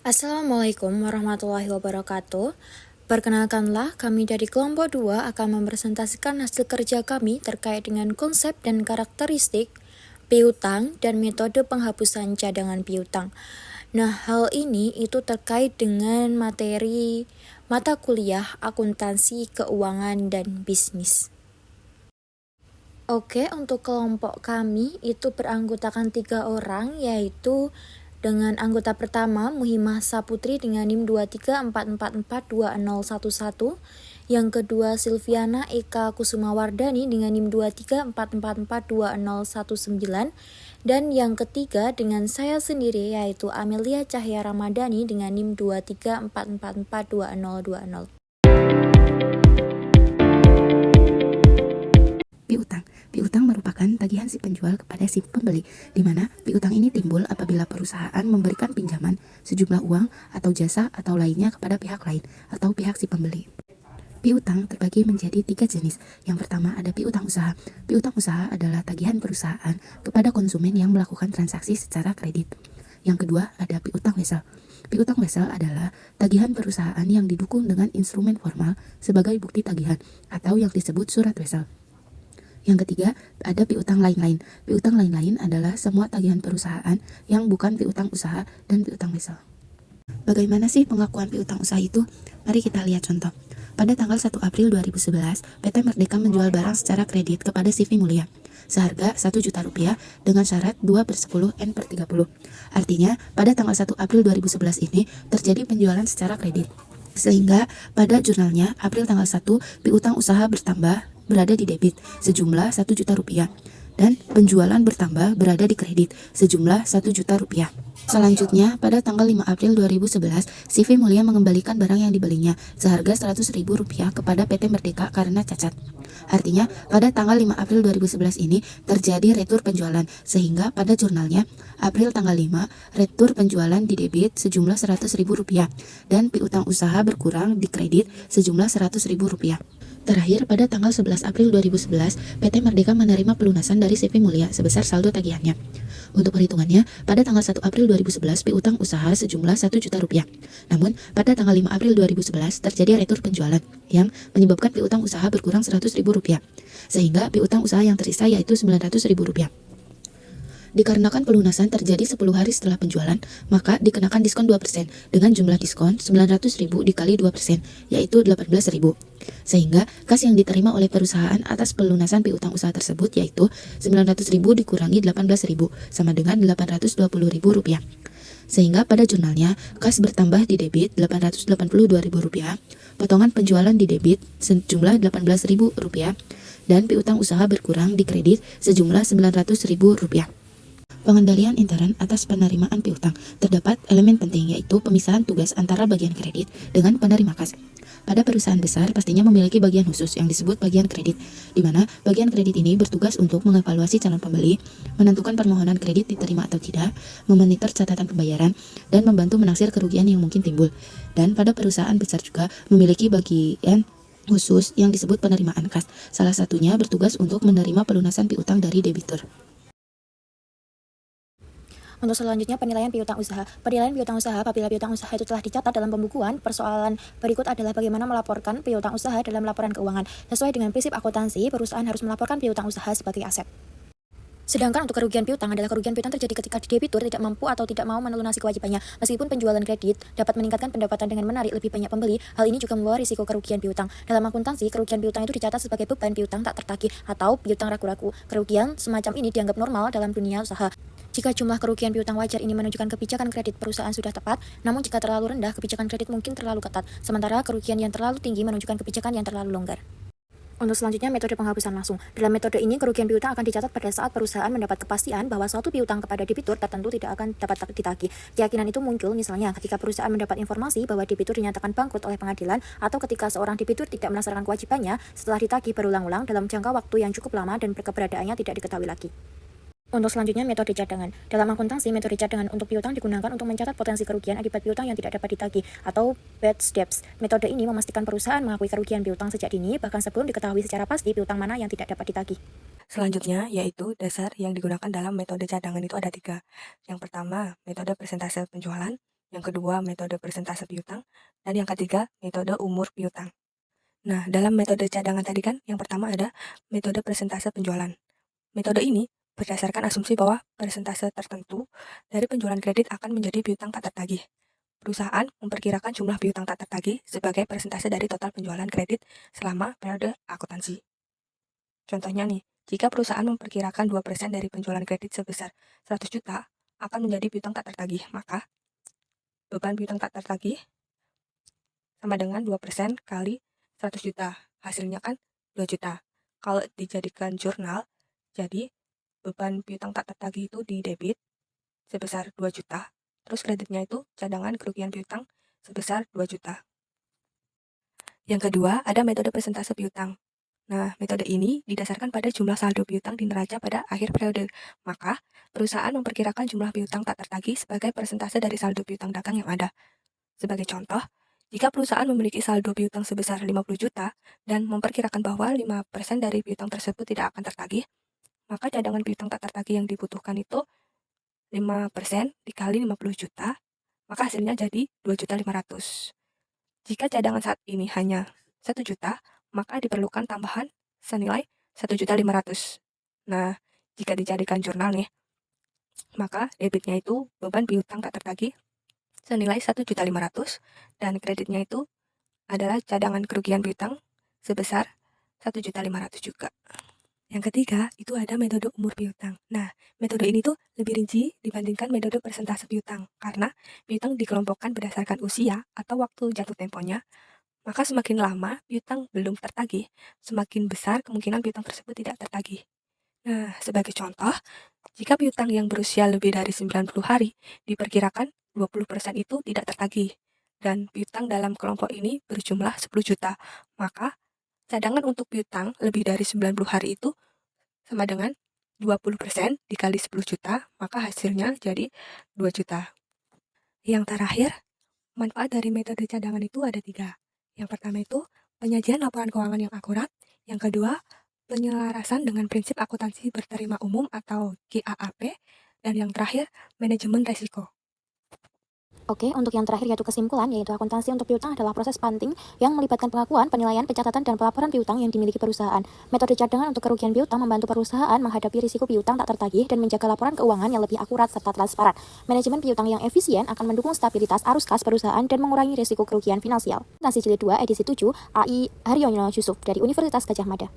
Assalamualaikum warahmatullahi wabarakatuh. Perkenalkanlah, kami dari kelompok 2 akan mempresentasikan hasil kerja kami terkait dengan konsep dan karakteristik piutang dan metode penghapusan cadangan piutang. Nah, hal ini itu terkait dengan materi mata kuliah akuntansi, keuangan, dan bisnis. Oke, untuk kelompok kami itu beranggotakan 3 orang, yaitu dengan anggota pertama Muhimah Saputri dengan NIM 2344420011, yang kedua Silviana Eka Kusumawardani dengan NIM 2344420019, dan yang ketiga dengan saya sendiri yaitu Amelia Cahya Ramadhani dengan NIM 2344442020. Piutang. Piutang merupakan tagihan si penjual kepada si pembeli, di mana piutang ini timbul apabila perusahaan memberikan pinjaman sejumlah uang atau jasa atau lainnya kepada pihak lain atau pihak si pembeli. Piutang terbagi menjadi 3 jenis. Yang pertama ada piutang usaha. Piutang usaha adalah tagihan perusahaan kepada konsumen yang melakukan transaksi secara kredit. Yang kedua ada piutang wesel. Piutang wesel adalah tagihan perusahaan yang didukung dengan instrumen formal sebagai bukti tagihan atau yang disebut surat wesel. Yang ketiga, ada piutang lain-lain. Piutang lain-lain adalah semua tagihan perusahaan yang bukan piutang usaha dan piutang wesel. Bagaimana sih pengakuan piutang usaha itu? Mari kita lihat contoh. Pada tanggal 1 April 2011, PT Merdeka menjual barang secara kredit kepada CV Mulia seharga Rp1.000.000 dengan syarat 2/10 N/30. Artinya, pada tanggal 1 April 2011 ini terjadi penjualan secara kredit. Sehingga pada jurnalnya April tanggal 1 piutang usaha bertambah berada di debit sejumlah Rp1.000.000 dan penjualan bertambah berada di kredit sejumlah Rp1.000.000. Selanjutnya, pada tanggal 5 April 2011, CV Mulia mengembalikan barang yang dibelinya seharga Rp100.000 kepada PT Merdeka karena cacat. Artinya, pada tanggal 5 April 2011 ini terjadi retur penjualan, sehingga pada jurnalnya April tanggal 5, retur penjualan di debit sejumlah Rp100.000 dan piutang usaha berkurang di kredit sejumlah Rp100.000. Terakhir, pada tanggal 11 April 2011, PT Merdeka menerima pelunasan dari CV Mulia sebesar saldo tagihannya. Untuk perhitungannya, pada tanggal 1 April 2011 piutang usaha sejumlah Rp1.000.000. Namun, pada tanggal 5 April 2011 terjadi retur penjualan yang menyebabkan piutang usaha berkurang Rp100.000, sehingga piutang usaha yang tersisa yaitu Rp900.000. Dikarenakan pelunasan terjadi 10 hari setelah penjualan, maka dikenakan diskon 2% dengan jumlah diskon Rp900.000 dikali 2%, yaitu Rp18.000. Sehingga kas yang diterima oleh perusahaan atas pelunasan piutang usaha tersebut yaitu Rp900.000 dikurangi Rp18.000 sama dengan Rp880.000. Sehingga pada jurnalnya kas bertambah di debit Rp882.000, potongan penjualan di debit sejumlah Rp18.000 dan piutang usaha berkurang di kredit sejumlah Rp900.000. Pengendalian intern atas penerimaan piutang. Terdapat elemen penting yaitu pemisahan tugas antara bagian kredit dengan penerima kas. Pada perusahaan besar pastinya memiliki bagian khusus yang disebut bagian kredit, di mana bagian kredit ini bertugas untuk mengevaluasi calon pembeli, menentukan permohonan kredit diterima atau tidak, memonitor catatan pembayaran, dan membantu menaksir kerugian yang mungkin timbul. Dan pada perusahaan besar juga memiliki bagian khusus yang disebut penerimaan kas. Salah satunya bertugas untuk menerima pelunasan piutang dari debitur. Untuk selanjutnya, penilaian piutang usaha. Penilaian piutang usaha apabila piutang usaha itu telah dicatat dalam pembukuan. Persoalan berikut adalah bagaimana melaporkan piutang usaha dalam laporan keuangan. Sesuai dengan prinsip akuntansi, perusahaan harus melaporkan piutang usaha sebagai aset. Sedangkan untuk kerugian piutang adalah kerugian piutang terjadi ketika debitur tidak mampu atau tidak mau melunasi kewajibannya. Meskipun penjualan kredit dapat meningkatkan pendapatan dengan menarik lebih banyak pembeli, hal ini juga membawa risiko kerugian piutang. Dalam akuntansi, kerugian piutang itu dicatat sebagai beban piutang tak tertagih atau piutang ragu-ragu. Kerugian semacam ini dianggap normal dalam dunia usaha. Jika jumlah kerugian piutang wajar ini menunjukkan kebijakan kredit perusahaan sudah tepat, namun jika terlalu rendah, kebijakan kredit mungkin terlalu ketat. Sementara kerugian yang terlalu tinggi menunjukkan kebijakan yang terlalu longgar. Untuk selanjutnya, metode penghapusan langsung. Dalam metode ini, kerugian piutang akan dicatat pada saat perusahaan mendapat kepastian bahwa suatu piutang kepada debitur tertentu tidak akan dapat ditagih. Keyakinan itu muncul misalnya ketika perusahaan mendapat informasi bahwa debitur dinyatakan bangkrut oleh pengadilan, atau ketika seorang debitur tidak melaksanakan kewajibannya setelah ditagih berulang-ulang dalam jangka waktu yang cukup lama dan keberadaannya tidak diketahui lagi. Untuk selanjutnya, metode cadangan. Dalam akuntansi, metode cadangan untuk piutang digunakan untuk mencatat potensi kerugian akibat piutang yang tidak dapat ditagih atau bad debts. Metode ini memastikan perusahaan mengakui kerugian piutang sejak dini, bahkan sebelum diketahui secara pasti piutang mana yang tidak dapat ditagih. Selanjutnya, yaitu dasar yang digunakan dalam metode cadangan itu ada 3. Yang pertama, metode persentase penjualan. yang kedua metode persentase piutang, dan yang ketiga metode umur piutang. Nah, dalam metode cadangan tadi kan, yang pertama ada metode persentase penjualan. Metode ini berdasarkan asumsi bahwa persentase tertentu dari penjualan kredit akan menjadi piutang tak tertagih. Perusahaan memperkirakan jumlah piutang tak tertagih sebagai persentase dari total penjualan kredit selama periode akuntansi. Contohnya nih, jika perusahaan memperkirakan 2% dari penjualan kredit sebesar 100 juta akan menjadi piutang tak tertagih, maka beban piutang tak tertagih sama dengan 2% kali 100 juta. Hasilnya kan 2 juta. Kalau dijadikan jurnal, jadi beban piutang tak tertagih itu di debit sebesar 2 juta. Terus kreditnya itu cadangan kerugian piutang sebesar 2 juta. Yang kedua, ada metode persentase piutang. Nah, metode ini didasarkan pada jumlah saldo piutang di neraca pada akhir periode. Maka, perusahaan memperkirakan jumlah piutang tak tertagih sebagai persentase dari saldo piutang dagang yang ada. Sebagai contoh, jika perusahaan memiliki saldo piutang sebesar 50 juta dan memperkirakan bahwa 5% dari piutang tersebut tidak akan tertagih, maka cadangan piutang tak tertagih yang dibutuhkan itu 5% dikali 50 juta, maka hasilnya jadi 2.500.000. Jika cadangan saat ini hanya 1 juta, maka diperlukan tambahan senilai 1.500.000. Nah, jika dijadikan jurnal nih, maka debitnya itu beban piutang tak tertagih senilai 1.500.000 dan kreditnya itu adalah cadangan kerugian piutang sebesar 1.500.000 juga. Yang ketiga, itu ada metode umur piutang. Nah, metode ini tuh lebih rinci dibandingkan metode persentase piutang, karena piutang dikelompokkan berdasarkan usia atau waktu jatuh temponya, maka semakin lama piutang belum tertagih, semakin besar kemungkinan piutang tersebut tidak tertagih. Nah, sebagai contoh, jika piutang yang berusia lebih dari 90 hari, diperkirakan 20% itu tidak tertagih, dan piutang dalam kelompok ini berjumlah 10 juta, maka cadangan untuk piutang lebih dari 90 hari itu sama dengan 20% dikali 10 juta, maka hasilnya jadi 2 juta. Yang terakhir, manfaat dari metode cadangan itu ada 3. Yang pertama itu penyajian laporan keuangan yang akurat. Yang kedua, penyelarasan dengan prinsip akuntansi berterima umum atau GAAP. Dan yang terakhir, manajemen resiko. Oke, untuk yang terakhir yaitu kesimpulan, yaitu akuntansi untuk piutang adalah proses penting yang melibatkan pengakuan, penilaian, pencatatan, dan pelaporan piutang yang dimiliki perusahaan. Metode cadangan untuk kerugian piutang membantu perusahaan menghadapi risiko piutang tak tertagih dan menjaga laporan keuangan yang lebih akurat serta transparan. Manajemen piutang yang efisien akan mendukung stabilitas arus kas perusahaan dan mengurangi risiko kerugian finansial. Akuntansi Jilid 2 edisi 7, AI Haryono Yusuf dari Universitas Gajah Mada.